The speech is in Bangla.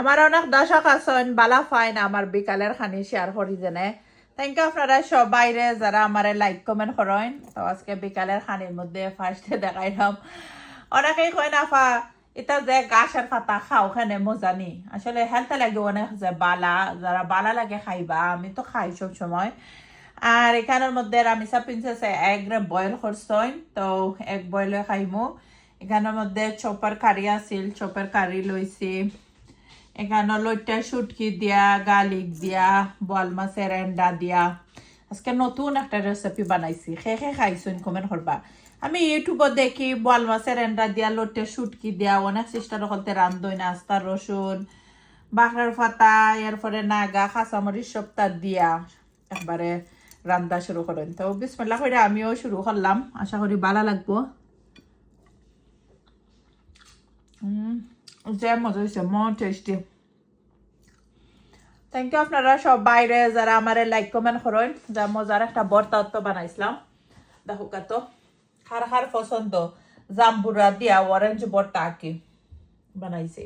আমার অনেক দর্শক আছেন বালা ফাইন আমার বিকালের খানি শেয়ার করি জেনে থ্যাংক ইউ আপনারা সবাইরে যারা আমারে লাইক কমেন্ট করেন তো আজকে বিকালের খানির মধ্যে ফার্স্টে দেখাইলাম অনেকেই কয় না ফা এটা যে গাছের পাতা খাও খানে মজা নি আসলে হেলথে লাগে অনেক যে বালা যারা বালা লাগে খাইবা আমি তো খাই সব সময় আর এখানের মধ্যে রামিসা প্রিন্সেসে এগ বয়েল করছইন তো এগ বয়েল খাইমু এখানের মধ্যে চপার কারি আছিল চপার কারি লইছি এখানে লইটা শুটকি দিয়া গার্লিক দিয়া বল মাছের এন্ডা দিয়া আজকে নতুন একটা রেসিপি বানাইছি খেয়ে খাইছুন কমেন্ট করবা আমি ইউটিউবে দেখি বল মাছের এন্ডা দিয়া লইটা শুটকি দিয়া অনেক চেষ্টা করতে রান্ধই না আস্তা রসুন বাঁকড়ার পাতা এরপরে নাগা কাঁচামরিচ সবটা দিয়া একবারে রান্না শুরু করেন তো বিসমিল্লাহ করে আমিও শুরু করলাম আশা করি ভালো লাগবো যে মজা হয়েছে মন টেস্টি থ্যাংক ইউ আপনারা সব বাইরে যারা আমার লাইক কমেন্ট করেন যা মজার একটা ভর্তা বানাইছিলাম দেখো কত খার পছন্দ জাম্বুরা দিয়া অরেঞ্জ ভর্তা কি বানাইছি